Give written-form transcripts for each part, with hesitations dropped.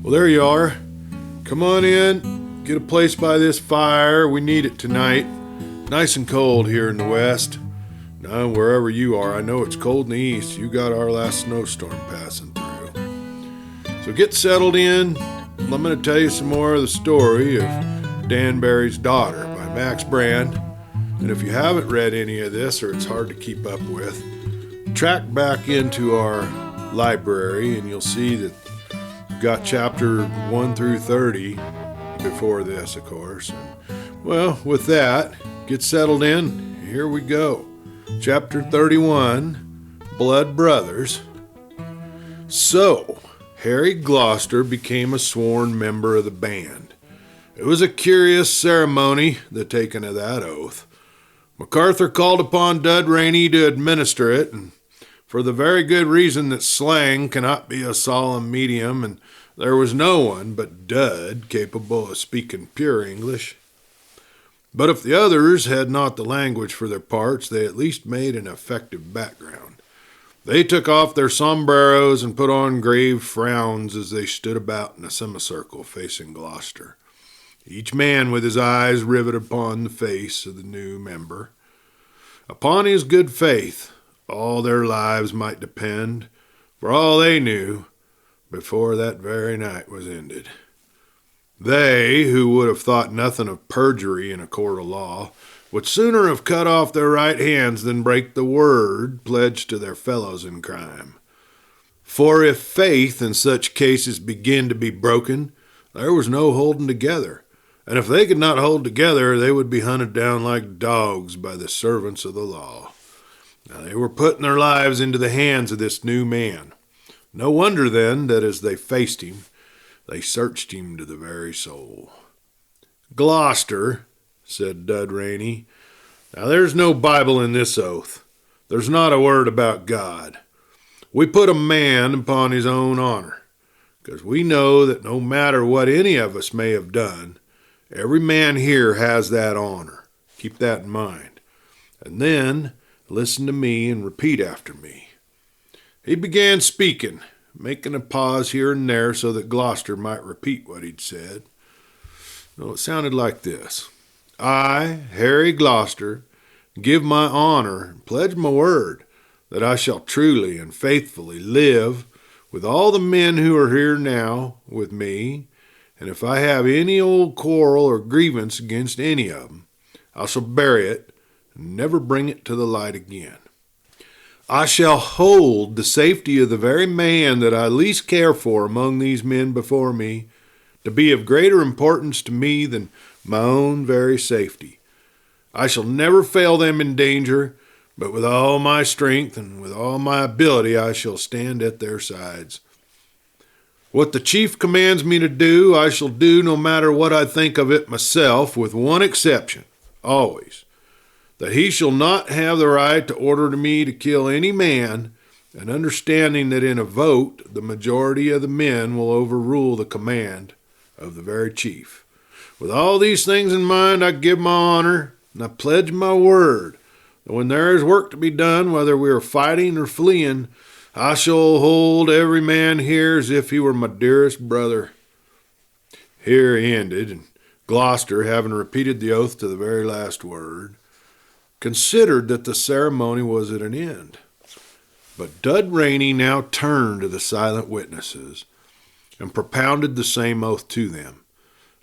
Well, there you are. Come on in, get a place by this fire. We need it tonight. Nice and cold here in the west. Now, wherever you are, I know it's cold in the east. You got our last snowstorm passing through. So get settled in. I'm going to tell you some more of the story of Danbury's Daughter by Max Brand. And if you haven't read any of this, or it's hard to keep up with, track back into our library and you'll see that we've got chapter 1 through 30 before this, of course. And, well, with that, get settled in. Here we go. Chapter 31, Blood Brothers. So, Harry Gloucester became a sworn member of the band. It was a curious ceremony, the taking of that oath. MacArthur called upon Dud Rainey to administer it, and for the very good reason that slang cannot be a solemn medium, and there was no one but Dud capable of speaking pure English. But if the others had not the language for their parts, they at least made an effective background. They took off their sombreros and put on grave frowns as they stood about in a semicircle facing Gloucester, each man with his eyes riveted upon the face of the new member. Upon his good faith, all their lives might depend, for all they knew, before that very night was ended. They, who would have thought nothing of perjury in a court of law, would sooner have cut off their right hands than break the word pledged to their fellows in crime. For if faith in such cases begin to be broken, there was no holding together. And if they could not hold together, they would be hunted down like dogs by the servants of the law. Now they were putting their lives into the hands of this new man. No wonder, then, that as they faced him, they searched him to the very soul. "Gloucester," said Dud Rainey, "now there's no Bible in this oath. There's not a word about God. We put a man upon his own honor, because we know that no matter what any of us may have done, every man here has that honor. Keep that in mind. And then listen to me and repeat after me." He began speaking, making a pause here and there so that Gloucester might repeat what he'd said. Well, it sounded like this. "I, Harry Gloucester, give my honor and pledge my word that I shall truly and faithfully live with all the men who are here now with me, and if I have any old quarrel or grievance against any of them, I shall bury it and never bring it to the light again. I shall hold the safety of the very man that I least care for among these men before me to be of greater importance to me than my own very safety. I shall never fail them in danger, but with all my strength and with all my ability I shall stand at their sides. What the chief commands me to do, I shall do no matter what I think of it myself, with one exception, always, that he shall not have the right to order me to kill any man, and understanding that in a vote the majority of the men will overrule the command of the very chief. With all these things in mind, I give my honor, and I pledge my word, that when there is work to be done, whether we are fighting or fleeing, I shall hold every man here as if he were my dearest brother." Here he ended, and Gloucester, having repeated the oath to the very last word, considered that the ceremony was at an end. But Dud Rainey now turned to the silent witnesses and propounded the same oath to them,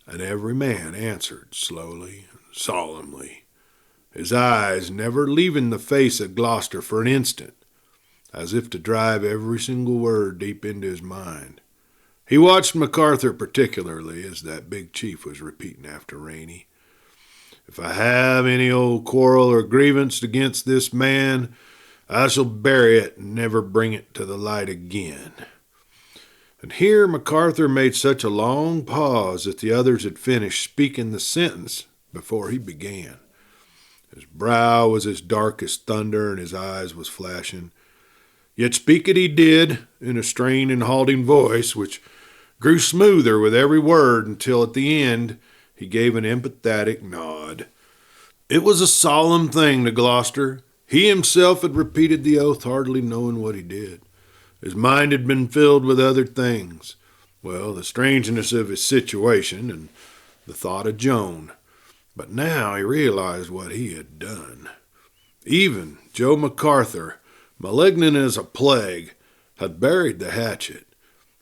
and every man answered slowly and solemnly, his eyes never leaving the face of Gloucester for an instant, as if to drive every single word deep into his mind. He watched MacArthur particularly as that big chief was repeating after Rainey. "If I have any old quarrel or grievance against this man, I shall bury it and never bring it to the light again." And here MacArthur made such a long pause that the others had finished speaking the sentence before he began. His brow was as dark as thunder, and his eyes was flashing. Yet speak it he did, in a strained and halting voice, which grew smoother with every word until at the end he gave an emphatic nod. It was a solemn thing to Gloucester. He himself had repeated the oath, hardly knowing what he did. His mind had been filled with other things, Well, the strangeness of his situation and the thought of Joan. But now he realized what he had done. Even Joe MacArthur, malignant as a plague, had buried the hatchet,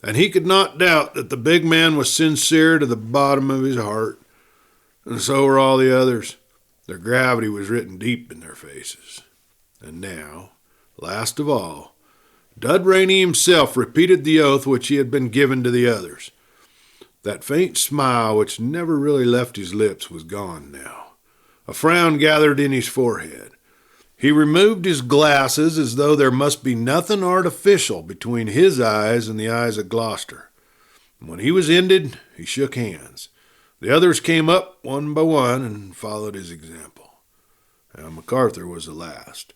and he could not doubt that the big man was sincere to the bottom of his heart, and so were all the others. Their gravity was written deep in their faces. And now, last of all, Dud Rainey himself repeated the oath which he had been given to the others. That faint smile which never really left his lips was gone now. A frown gathered in his forehead. He removed his glasses as though there must be nothing artificial between his eyes and the eyes of Gloucester. And when he was ended, he shook hands. The others came up one by one and followed his example. Now MacArthur was the last,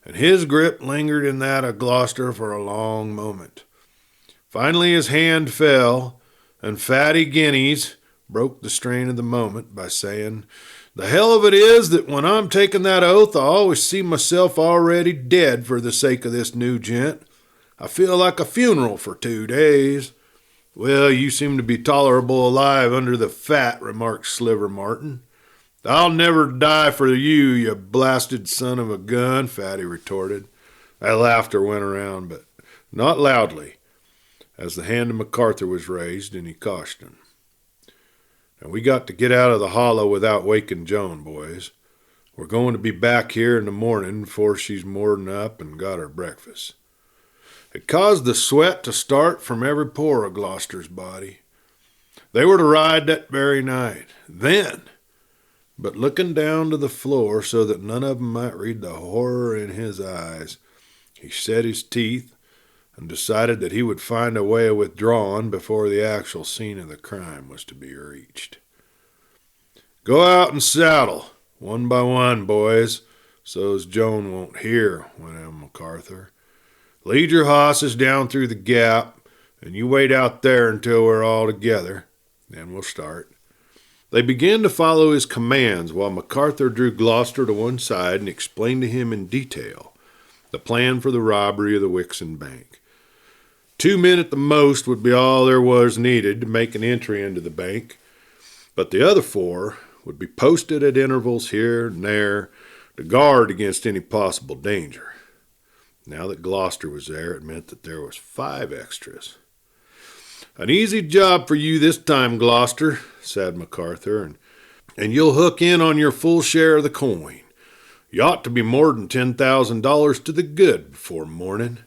and his grip lingered in that of Gloucester for a long moment. Finally his hand fell, and Fatty Guineas broke the strain of the moment by saying, "The hell of it is that when I'm taking that oath, I always see myself already dead for the sake of this new gent. I feel like a funeral for 2 days." "Well, you seem to be tolerable alive under the fat," remarked Sliver Martin. "I'll never die for you, you blasted son of a gun," Fatty retorted. That laughter went around, but not loudly, as the hand of MacArthur was raised, and he cautioned. "Now we got to get out of the hollow without waking Joan, boys. We're going to be back here in the morning before she's more'n up and got her breakfast." It caused the sweat to start from every pore of Gloucester's body. They were to ride that very night. Then, but looking down to the floor so that none of them might read the horror in his eyes, he set his teeth and decided that he would find a way of withdrawing before the actual scene of the crime was to be reached. "Go out and saddle, one by one, boys, so's Joan won't hear," went on MacArthur. "Lead your hosses down through the gap, and you wait out there until we're all together. Then we'll start." They began to follow his commands while MacArthur drew Gloucester to one side and explained to him in detail the plan for the robbery of the Wixon Bank. 2 men at the most would be all there was needed to make an entry into the bank, but the other 4 would be posted at intervals here and there to guard against any possible danger. Now that Gloucester was there, it meant that there was 5 extras. "An easy job for you this time, Gloucester," said MacArthur, and you'll hook in on your full share of the coin. You ought to be more than $10,000 to the good before morning."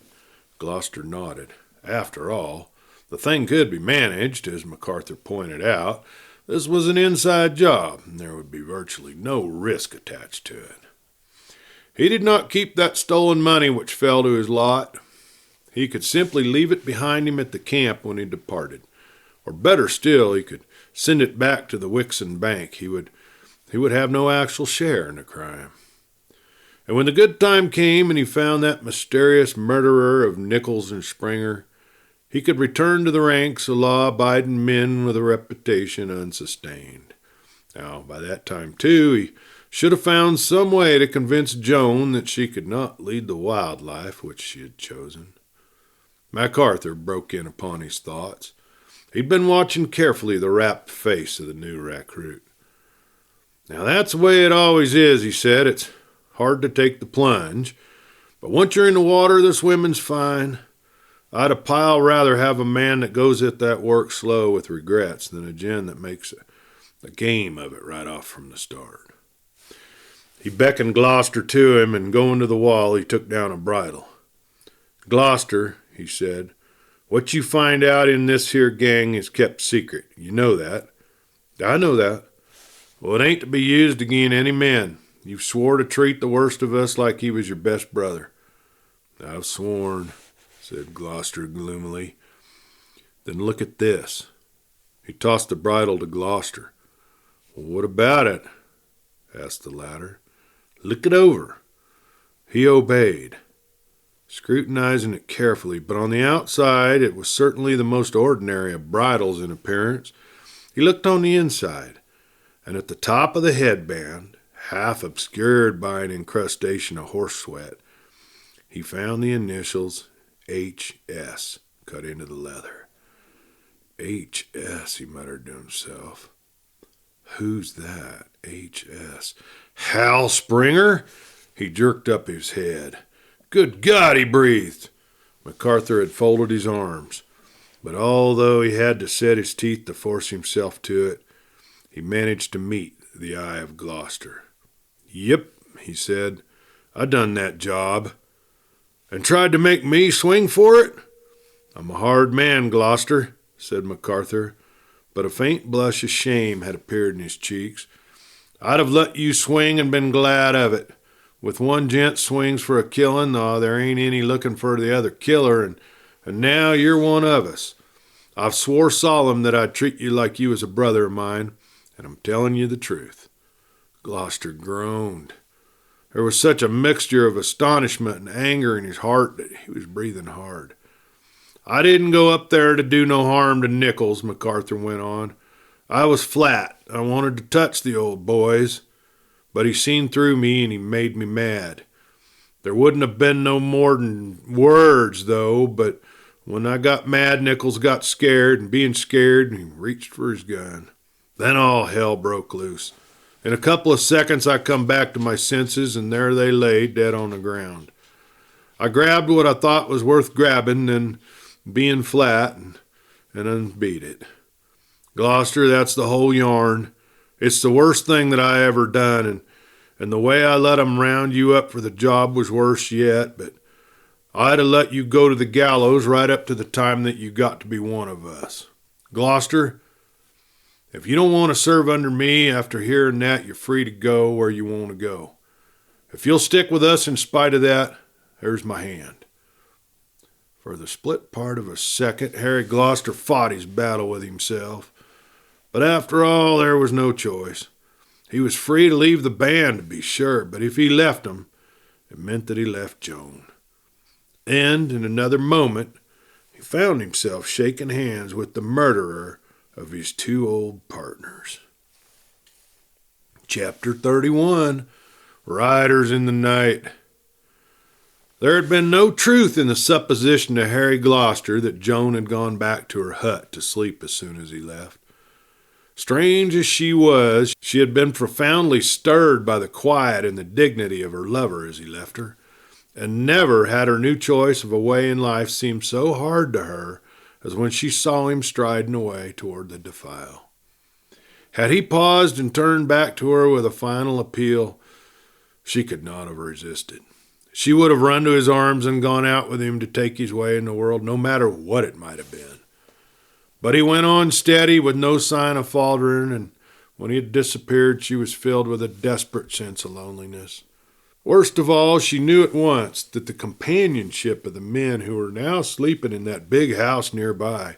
Gloucester nodded. After all, the thing could be managed, as MacArthur pointed out. This was an inside job, and there would be virtually no risk attached to it. He did not keep that stolen money which fell to his lot. He could simply leave it behind him at the camp when he departed. Or better still, he could send it back to the Wixon Bank. He would have no actual share in the crime. And when the good time came and he found that mysterious murderer of Nichols and Springer, he could return to the ranks of law-abiding men with a reputation unsustained. Now, by that time, too, he should have found some way to convince Joan that she could not lead the wild life which she had chosen. MacArthur broke in upon his thoughts. He'd been watching carefully the rapt face of the new recruit. "Now that's the way it always is," he said. "It's hard to take the plunge, but once you're in the water, the swimming's fine. I'd a pile rather have a man that goes at that work slow with regrets than a gin that makes a game of it right off from the start." He beckoned Gloucester to him, and going to the wall, he took down a bridle. "Gloucester," he said, "what you find out in this here gang is kept secret. You know that." "I know that." "Well, it ain't to be used agin any man. You've swore to treat the worst of us like he was your best brother." "I've sworn," said Gloucester gloomily. "Then look at this." He tossed the bridle to Gloucester. "Well, what about it?" asked the latter. "Look it over." He obeyed, scrutinizing it carefully, but on the outside it was certainly the most ordinary of bridles in appearance. He looked on the inside, and at the top of the headband, half obscured by an incrustation of horse sweat, he found the initials H.S. cut into the leather. H.S., he muttered to himself. Who's that? H.S. Hal Springer? He jerked up his head. Good God, he breathed. MacArthur had folded his arms, but although he had to set his teeth to force himself to it, he managed to meet the eye of Gloucester. Yep, he said, I done that job. And tried to make me swing for it? I'm a hard man, Gloucester, said MacArthur, but a faint blush of shame had appeared in his cheeks. I'd have let you swing and been glad of it. With one gent swings for a killing, there ain't any looking for the other killer, and now you're one of us. I've swore solemn that I'd treat you like you was a brother of mine, and I'm telling you the truth. Gloucester groaned. There was such a mixture of astonishment and anger in his heart that he was breathing hard. I didn't go up there to do no harm to Nichols, MacArthur went on. I was flat. I wanted to touch the old boys, but he seen through me and he made me mad. There wouldn't have been no more than words, though, but when I got mad, Nichols got scared, and being scared, he reached for his gun. Then all hell broke loose. In a couple of seconds, I come back to my senses, and there they lay, dead on the ground. I grabbed what I thought was worth grabbing, and being flat, and unbeat it. Gloucester, that's the whole yarn. It's the worst thing that I ever done, and the way I let 'em round you up for the job was worse yet, but I'd have let you go to the gallows right up to the time that you got to be one of us. Gloucester, if you don't want to serve under me after hearing that, you're free to go where you want to go. If you'll stick with us in spite of that, there's my hand. For the split part of a second, Harry Gloucester fought his battle with himself. But after all, there was no choice. He was free to leave the band, to be sure, but if he left them, it meant that he left Joan. And in another moment, he found himself shaking hands with the murderer of his two old partners. Chapter 31, Riders in the Night. There had been no truth in the supposition to Harry Gloucester that Joan had gone back to her hut to sleep as soon as he left. Strange as she was, she had been profoundly stirred by the quiet and the dignity of her lover as he left her, and never had her new choice of a way in life seemed so hard to her as when she saw him striding away toward the defile. Had he paused and turned back to her with a final appeal, she could not have resisted. She would have run to his arms and gone out with him to take his way in the world, no matter what it might have been. But he went on steady with no sign of faltering, and when he had disappeared, she was filled with a desperate sense of loneliness. Worst of all, she knew at once that the companionship of the men who were now sleeping in that big house nearby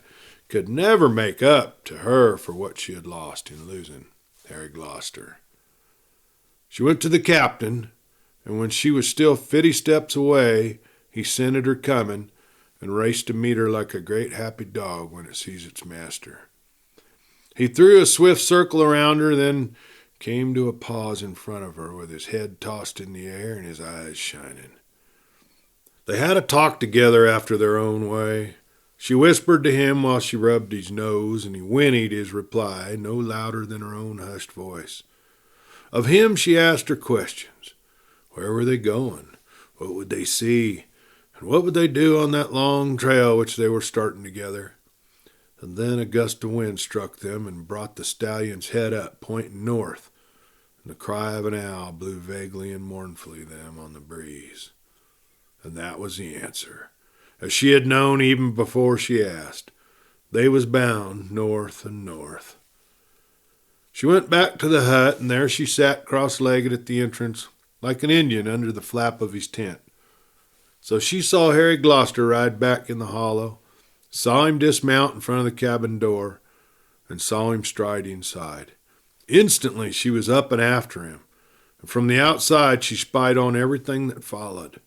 could never make up to her for what she had lost in losing Harry Gloucester. She went to the captain, and when she was still 50 steps away, he scented her coming and raced to meet her like a great happy dog when it sees its master. He threw a swift circle around her, then came to a pause in front of her with his head tossed in the air and his eyes shining. They had a talk together after their own way. She whispered to him while she rubbed his nose, and he whinnied his reply, no louder than her own hushed voice. Of him she asked her questions. Where were they going? What would they see? And what would they do on that long trail which they were starting together? And then a gust of wind struck them and brought the stallion's head up, pointing north, and the cry of an owl blew vaguely and mournfully them on the breeze. And that was the answer, as she had known even before she asked. They was bound north and north. She went back to the hut, and there she sat cross-legged at the entrance, like an Indian under the flap of his tent. So she saw Harry Gloucester ride back in the hollow, saw him dismount in front of the cabin door, and saw him stride inside. Instantly she was up and after him, and from the outside she spied on everything that followed.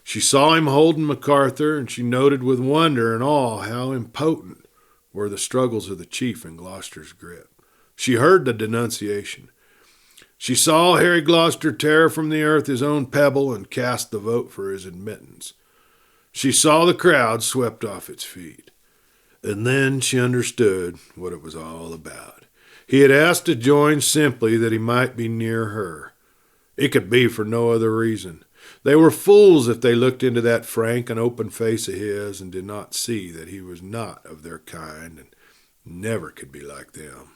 She saw him holding MacArthur, and she noted with wonder and awe how impotent were the struggles of the chief in Gloucester's grip. She heard the denunciation. She saw Harry Gloucester tear from the earth his own pebble and cast the vote for his admittance. She saw the crowd swept off its feet. And then she understood what it was all about. He had asked to join simply that he might be near her. It could be for no other reason. They were fools if they looked into that frank and open face of his and did not see that he was not of their kind and never could be like them.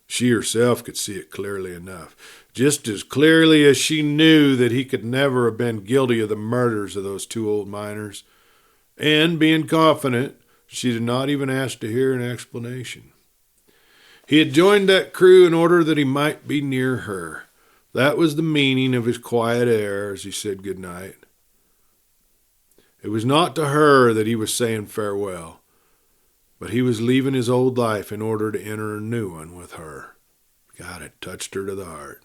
She herself could see it clearly enough, just as clearly as she knew that he could never have been guilty of the murders of those two old miners. And, being confident, she did not even ask to hear an explanation. He had joined that crew in order that he might be near her. That was the meaning of his quiet air as he said good night. It was not to her that he was saying farewell, but he was leaving his old life in order to enter a new one with her. God, it touched her to the heart.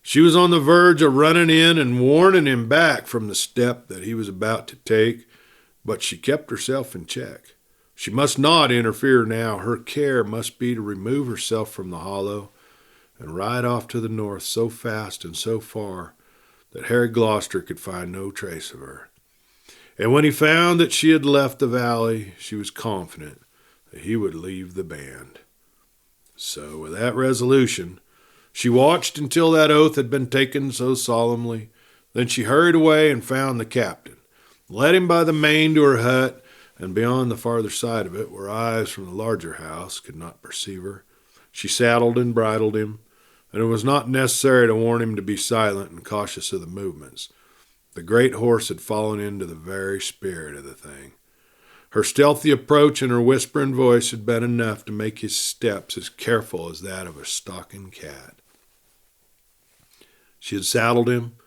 She was on the verge of running in and warning him back from the step that he was about to take, but she kept herself in check. She must not interfere now. Her care must be to remove herself from the hollow and ride off to the north so fast and so far that Harry Gloucester could find no trace of her. And when he found that she had left the valley, she was confident that he would leave the band. So, with that resolution, she watched until that oath had been taken so solemnly. Then she hurried away and found the captain, led him by the mane to her hut, and beyond the farther side of it, where eyes from the larger house could not perceive her, she saddled and bridled him, and it was not necessary to warn him to be silent and cautious of the movements. The great horse had fallen into the very spirit of the thing. Her stealthy approach and her whispering voice had been enough to make his steps as careful as that of a stalking cat. She had saddled him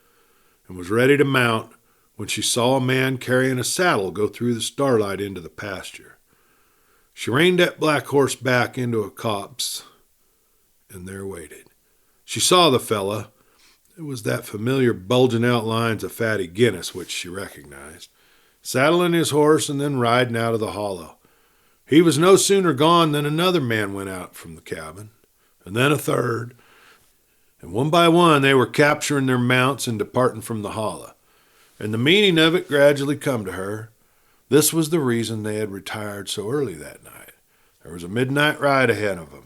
and was ready to mount when she saw a man carrying a saddle go through the starlight into the pasture. She reined that black horse back into a copse and there waited. She saw the fellow. It was that familiar bulging outlines of Fatty Guinness which she recognized, saddling his horse and then riding out of the hollow. He was no sooner gone than another man went out from the cabin, and then a third, and one by one they were capturing their mounts and departing from the hollow. And the meaning of it gradually come to her. This was the reason they had retired so early that night. There was a midnight ride ahead of them.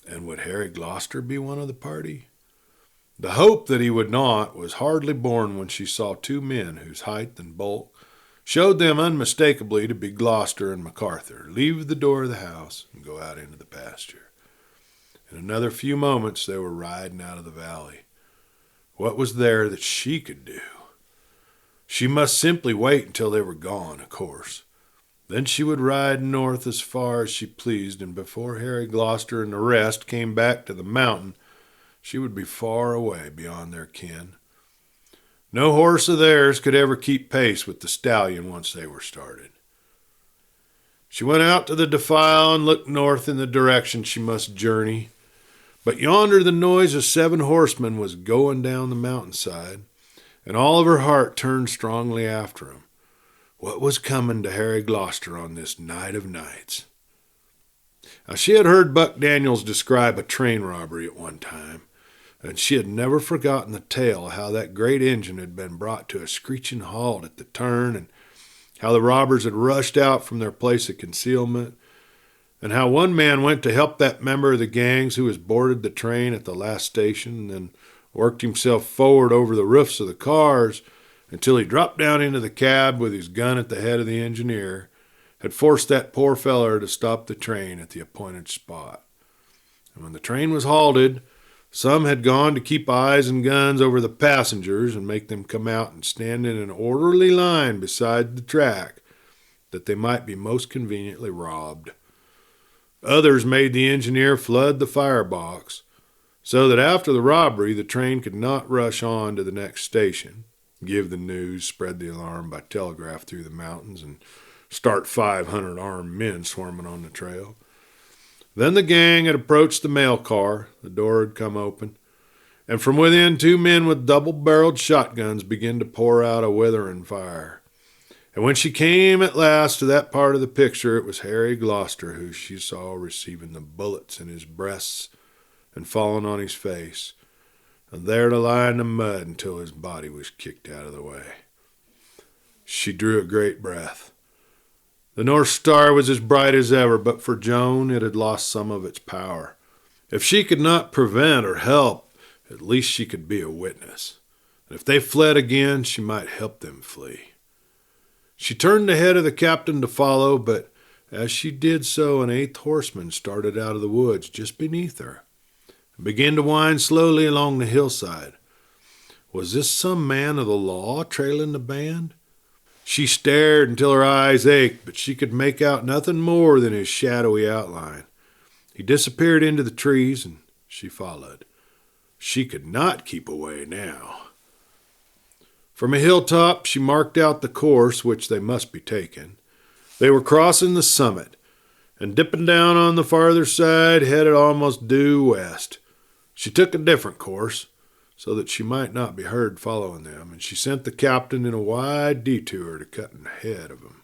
And would Harry Gloucester be one of the party? The hope that he would not was hardly born when she saw two men whose height and bulk showed them unmistakably to be Gloucester and MacArthur leave the door of the house and go out into the pasture. In another few moments they were riding out of the valley. What was there that she could do? She must simply wait until they were gone, of course. Then she would ride north as far as she pleased, and before Harry Gloucester and the rest came back to the mountain, she would be far away beyond their ken. No horse of theirs could ever keep pace with the stallion once they were started. She went out to the defile and looked north in the direction she must journey. But yonder the noise of 7 horsemen was going down the mountainside, and all of her heart turned strongly after him. What was coming to Harry Gloucester on this night of nights? Now, she had heard Buck Daniels describe a train robbery at one time, and she had never forgotten the tale of how that great engine had been brought to a screeching halt at the turn, and how the robbers had rushed out from their place of concealment, and how one man went to help that member of the gangs who was boarded the train at the last station, and then worked himself forward over the roofs of the cars until he dropped down into the cab with his gun at the head of the engineer, had forced that poor feller to stop the train at the appointed spot. And when the train was halted, some had gone to keep eyes and guns over the passengers and make them come out and stand in an orderly line beside the track, that they might be most conveniently robbed. Others made the engineer flood the firebox, so that after the robbery the train could not rush on to the next station, give the news, spread the alarm by telegraph through the mountains, and start 500 armed men swarming on the trail. Then the gang had approached the mail car, the door had come open, and from within 2 men with double-barreled shotguns began to pour out a withering fire. And when she came at last to that part of the picture, it was Harry Gloucester who she saw receiving the bullets in his breasts and falling on his face, and there to lie in the mud until his body was kicked out of the way. She drew a great breath. The North Star was as bright as ever, but for Joan it had lost some of its power. If she could not prevent or help, at least she could be a witness. And if they fled again, she might help them flee. She turned ahead of the captain to follow, but as she did so, an eighth horseman started out of the woods just beneath her and began to wind slowly along the hillside. Was this some man of the law trailing the band? She stared until her eyes ached, but she could make out nothing more than his shadowy outline. He disappeared into the trees, and she followed. She could not keep away now. From a hilltop, she marked out the course which they must be taking. They were crossing the summit, and dipping down on the farther side, headed almost due west. She took a different course, so that she might not be heard following them, and she sent the captain in a wide detour to cut ahead of him.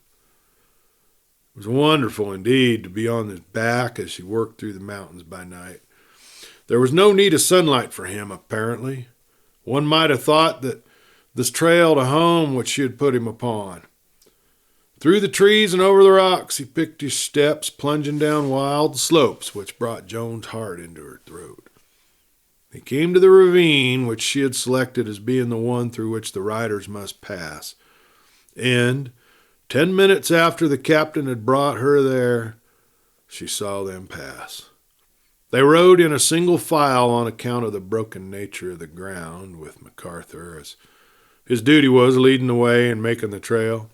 It was wonderful indeed to be on his back as she worked through the mountains by night. There was no need of sunlight for him, apparently. One might have thought that this trail to home which she had put him upon. Through the trees and over the rocks he picked his steps, plunging down wild slopes which brought Joan's heart into her throat. He came to the ravine which she had selected as being the one through which the riders must pass, and 10 minutes after the captain had brought her there, she saw them pass. They rode in a single file on account of the broken nature of the ground, with MacArthur, as his duty was, leading the way and making the trail.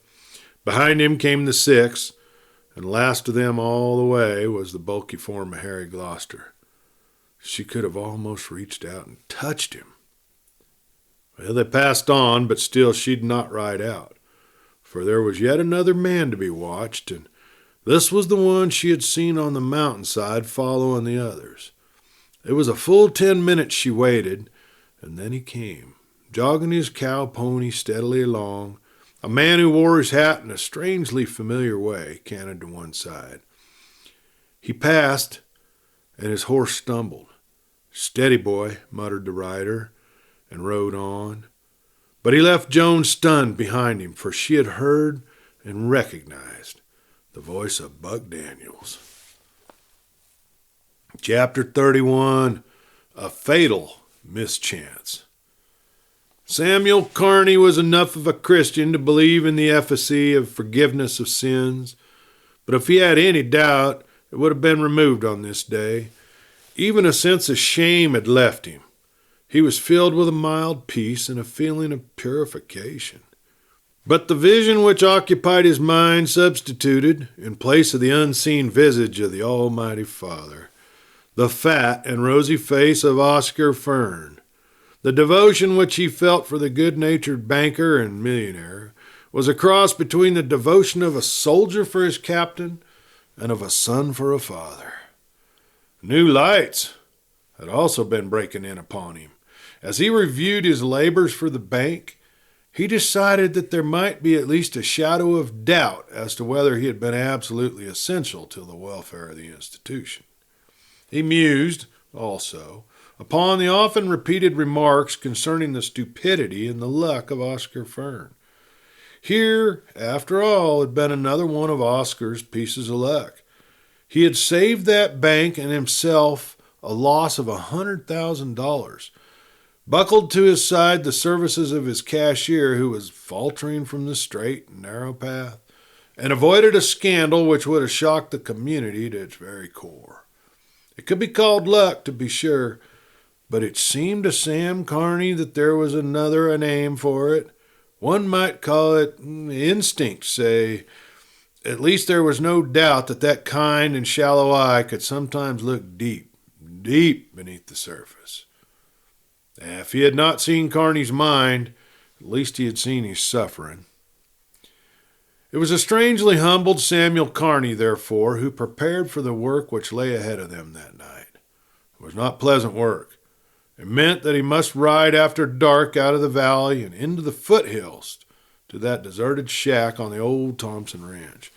Behind him came the six, and last of them all the way was the bulky form of Harry Gloucester. She could have almost reached out and touched him. Well, they passed on, but still she did not ride out, for there was yet another man to be watched, and this was the one she had seen on the mountainside following the others. It was a full 10 minutes she waited, and then he came, jogging his cow pony steadily along, a man who wore his hat in a strangely familiar way, canted to one side. He passed, and his horse stumbled. "Steady, boy," muttered the rider, and rode on. But he left Joan stunned behind him, for she had heard and recognized the voice of Buck Daniels. Chapter 31, A Fatal Mischance. Samuel Carney was enough of a Christian to believe in the efficacy of forgiveness of sins, but if he had any doubt, it would have been removed on this day. Even a sense of shame had left him. He was filled with a mild peace and a feeling of purification. But the vision which occupied his mind substituted, in place of the unseen visage of the Almighty Father, the fat and rosy face of Oscar Fern. The devotion which he felt for the good-natured banker and millionaire was a cross between the devotion of a soldier for his captain and of a son for a father. New lights had also been breaking in upon him. As he reviewed his labors for the bank, he decided that there might be at least a shadow of doubt as to whether he had been absolutely essential to the welfare of the institution. He mused, also, upon the often repeated remarks concerning the stupidity and the luck of Oscar Fern. Here, after all, had been another one of Oscar's pieces of luck. He had saved that bank and himself a loss of $100,000, buckled to his side the services of his cashier, who was faltering from the straight and narrow path, and avoided a scandal which would have shocked the community to its very core. It could be called luck, to be sure, but it seemed to Sam Carney that there was another name for it. One might call it instinct, say. At least there was no doubt that that kind and shallow eye could sometimes look deep, deep beneath the surface. If he had not seen Carney's mind, at least he had seen his suffering. It was a strangely humbled Samuel Carney, therefore, who prepared for the work which lay ahead of them that night. It was not pleasant work. It meant that he must ride after dark out of the valley and into the foothills to that deserted shack on the old Thompson ranch.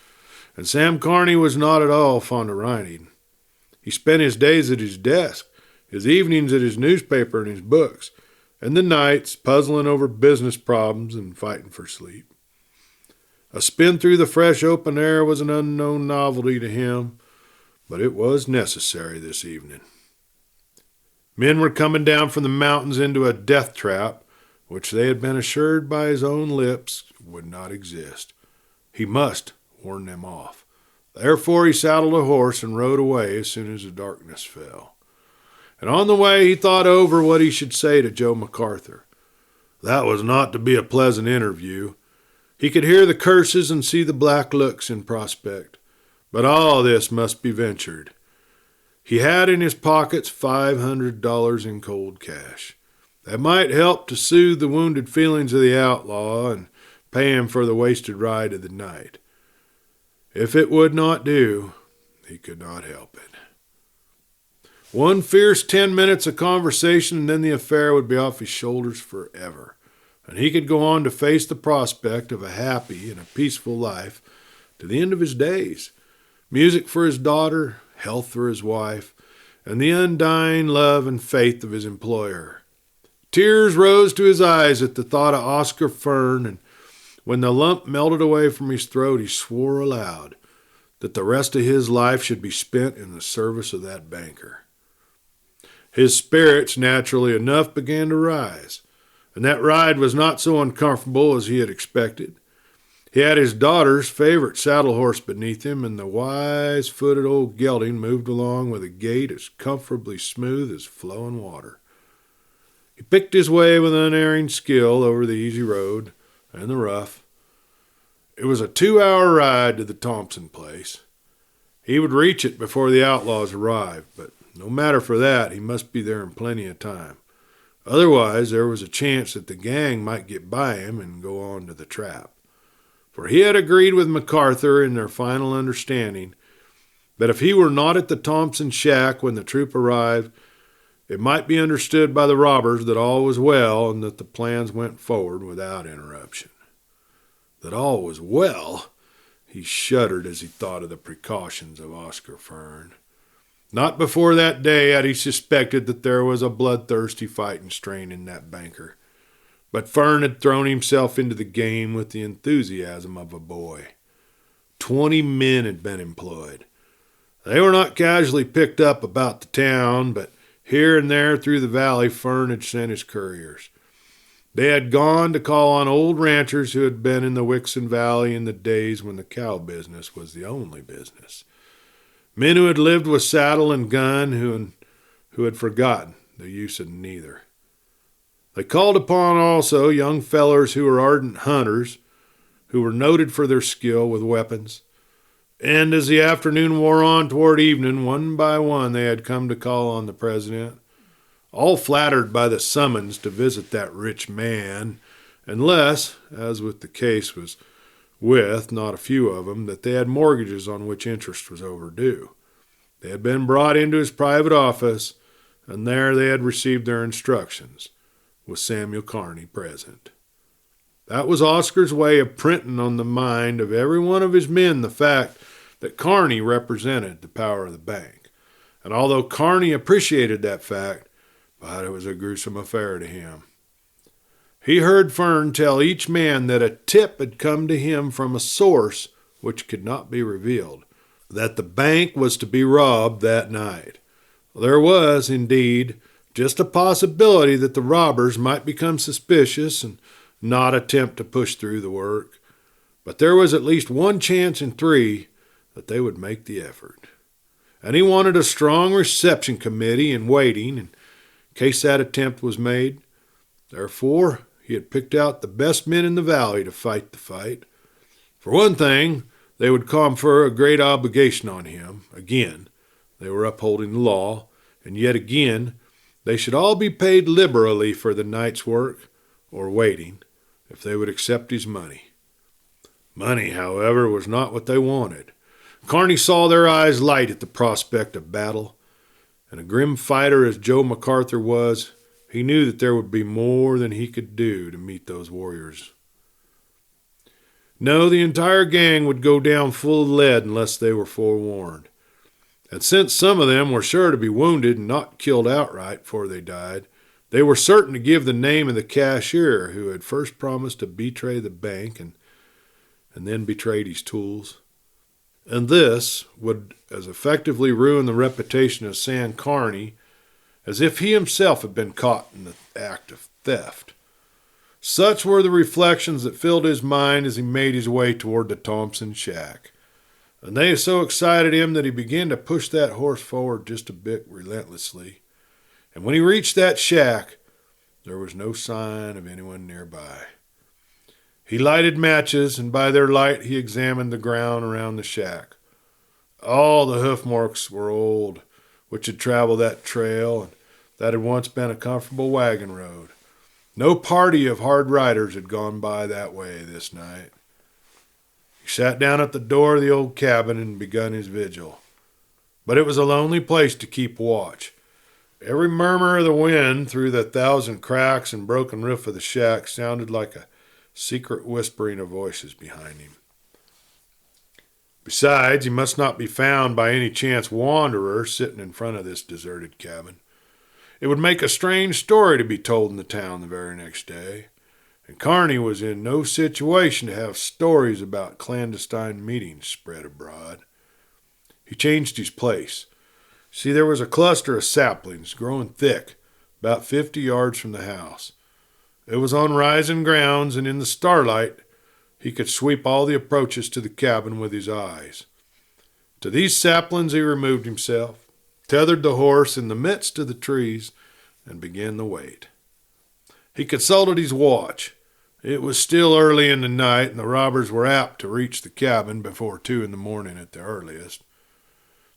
And Sam Carney was not at all fond of riding. He spent his days at his desk, his evenings at his newspaper and his books, and the nights puzzling over business problems and fighting for sleep. A spin through the fresh open air was an unknown novelty to him, but it was necessary this evening. Men were coming down from the mountains into a death trap, which they had been assured by his own lips would not exist. He must warn them off. Therefore he saddled a horse and rode away as soon as the darkness fell. And on the way he thought over what he should say to Joe MacArthur. That was not to be a pleasant interview. He could hear the curses and see the black looks in prospect. But all this must be ventured. He had in his pockets $500 in cold cash. That might help to soothe the wounded feelings of the outlaw and pay him for the wasted ride of the night. If it would not do, he could not help it. One fierce 10 minutes of conversation, and then the affair would be off his shoulders forever, and he could go on to face the prospect of a happy and a peaceful life to the end of his days. Music for his daughter, health for his wife, and the undying love and faith of his employer. Tears rose to his eyes at the thought of Oscar Fern, and when the lump melted away from his throat, he swore aloud that the rest of his life should be spent in the service of that banker. His spirits, naturally enough, began to rise, and that ride was not so uncomfortable as he had expected. He had his daughter's favorite saddle horse beneath him, and the wise-footed old gelding moved along with a gait as comfortably smooth as flowing water. He picked his way with unerring skill over the easy road and the rough. It was a 2-hour ride to the Thompson place. He would reach it before the outlaws arrived, but no matter for that, he must be there in plenty of time. Otherwise, there was a chance that the gang might get by him and go on to the trap. For he had agreed with MacArthur in their final understanding that if he were not at the Thompson shack when the troop arrived, it might be understood by the robbers that all was well and that the plans went forward without interruption. That all was well? He shuddered as he thought of the precautions of Oscar Fern. Not before that day had he suspected that there was a bloodthirsty fighting strain in that banker. But Fern had thrown himself into the game with the enthusiasm of a boy. 20 men had been employed. They were not casually picked up about the town, but here and there through the valley Fern had sent his couriers. They had gone to call on old ranchers who had been in the Wixon Valley in the days when the cow business was the only business. Men who had lived with saddle and gun, who had forgotten the use of neither. They called upon also young fellers who were ardent hunters, who were noted for their skill with weapons. And as the afternoon wore on toward evening, one by one they had come to call on the president, all flattered by the summons to visit that rich man, unless, as with the case was with not a few of them, that they had mortgages on which interest was overdue. They had been brought into his private office, and there they had received their instructions, with Samuel Carney present. That was Oscar's way of printing on the mind of every one of his men the fact that Carney represented the power of the bank. And although Carney appreciated that fact, but it was a gruesome affair to him. He heard Fern tell each man that a tip had come to him from a source which could not be revealed, that the bank was to be robbed that night. There was, indeed, just a possibility that the robbers might become suspicious and not attempt to push through the work, but there was at least one chance in 3 that they would make the effort. And he wanted a strong reception committee in waiting in case that attempt was made. Therefore, he had picked out the best men in the valley to fight the fight. For one thing, they would confer a great obligation on him. Again, they were upholding the law, and yet again, they should all be paid liberally for the night's work, or waiting, if they would accept his money. Money, however, was not what they wanted. Carney saw their eyes light at the prospect of battle, and a grim fighter as Joe MacArthur was, he knew that there would be more than he could do to meet those warriors. No, the entire gang would go down full of lead unless they were forewarned. And since some of them were sure to be wounded and not killed outright before they died, they were certain to give the name of the cashier who had first promised to betray the bank, and and then betrayed his tools. And this would as effectively ruin the reputation of Sam Carney as if he himself had been caught in the act of theft. Such were the reflections that filled his mind as he made his way toward the Thompson shack. And they so excited him that he began to push that horse forward just a bit relentlessly. And when he reached that shack, there was no sign of anyone nearby. He lighted matches, and by their light he examined the ground around the shack. All the hoof marks were old, which had traveled that trail, and that had once been a comfortable wagon road. No party of hard riders had gone by that way this night. He sat down at the door of the old cabin and begun his vigil. But it was a lonely place to keep watch. Every murmur of the wind through the 1,000 cracks and broken roof of the shack sounded like a secret whispering of voices behind him. Besides, he must not be found by any chance wanderer sitting in front of this deserted cabin. It would make a strange story to be told in the town the very next day, and Carney was in no situation to have stories about clandestine meetings spread abroad. He changed his place. See, there was a cluster of saplings growing thick, about 50 yards from the house. It was on rising grounds, and in the starlight he could sweep all the approaches to the cabin with his eyes. To these saplings he removed himself, tethered the horse in the midst of the trees, and began the wait. He consulted his watch. It was still early in the night, and the robbers were apt to reach the cabin before 2 a.m. at the earliest.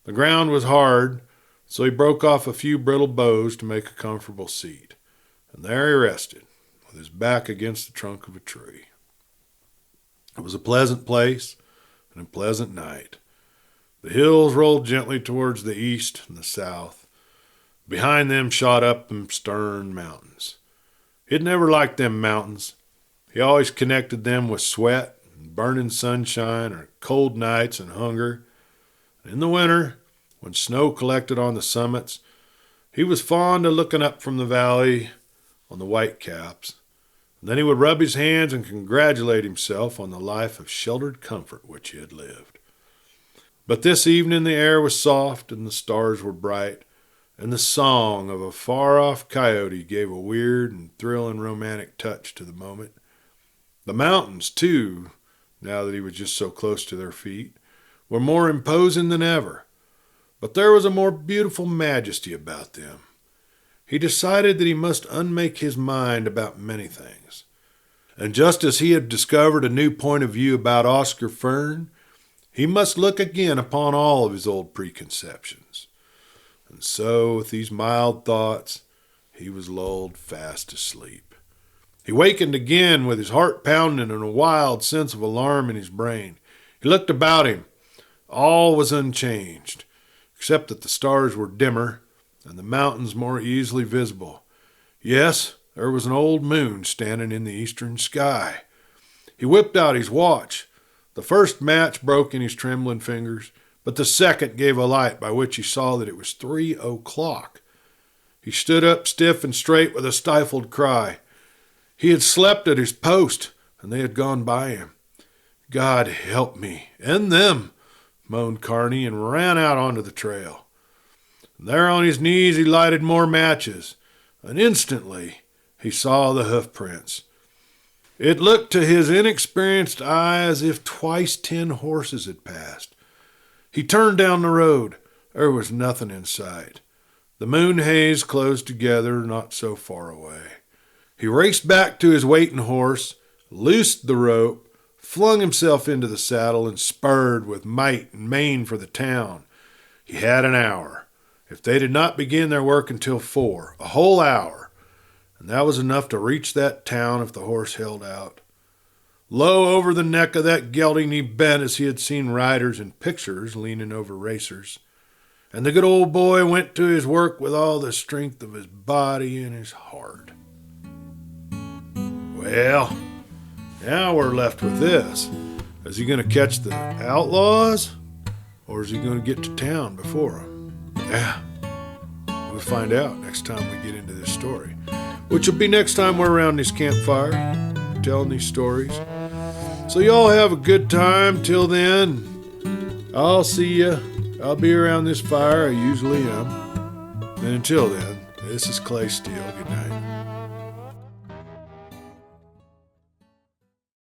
The ground was hard, so he broke off a few brittle boughs to make a comfortable seat, and there he rested, with his back against the trunk of a tree. It was a pleasant place and a pleasant night. The hills rolled gently towards the east and the south. Behind them shot up them stern mountains. He'd never liked them mountains. He always connected them with sweat and burning sunshine or cold nights and hunger. In the winter, when snow collected on the summits, he was fond of looking up from the valley on the white caps. And then he would rub his hands and congratulate himself on the life of sheltered comfort which he had lived. But this evening the air was soft and the stars were bright, and the song of a far-off coyote gave a weird and thrilling romantic touch to the moment. The mountains, too, now that he was just so close to their feet, were more imposing than ever, but there was a more beautiful majesty about them. He decided that he must unmake his mind about many things. And just as he had discovered a new point of view about Oscar Fern, he must look again upon all of his old preconceptions. And so, with these mild thoughts, he was lulled fast asleep. He wakened again with his heart pounding and a wild sense of alarm in his brain. He looked about him. All was unchanged, except that the stars were dimmer and the mountains more easily visible. Yes, there was an old moon standing in the eastern sky. He whipped out his watch. The first match broke in his trembling fingers, but the second gave a light by which he saw that it was 3:00. He stood up stiff and straight with a stifled cry. He had slept at his post, and they had gone by him. God help me, and them, moaned Carney, and ran out onto the trail. And there on his knees he lighted more matches, and instantly he saw the hoof prints. It looked to his inexperienced eye as if twice 10 horses had passed. He turned down the road. There was nothing in sight. The moon haze closed together not so far away. He raced back to his waiting horse, loosed the rope, flung himself into the saddle, and spurred with might and main for the town. He had an hour. If they did not begin their work until 4, a whole hour, and that was enough to reach that town if the horse held out. Low over the neck of that gelding he bent as he had seen riders in pictures leaning over racers, and the good old boy went to his work with all the strength of his body and his heart. Well, now we're left with this. Is he going to catch the outlaws, or is he going to get to town before them? Yeah, we'll find out next time we get into this story, which will be next time we're around this campfire telling these stories. So y'all have a good time. Till then, I'll see ya. I'll be around this fire. I usually am. And until then, this is Clay Steele. Good night.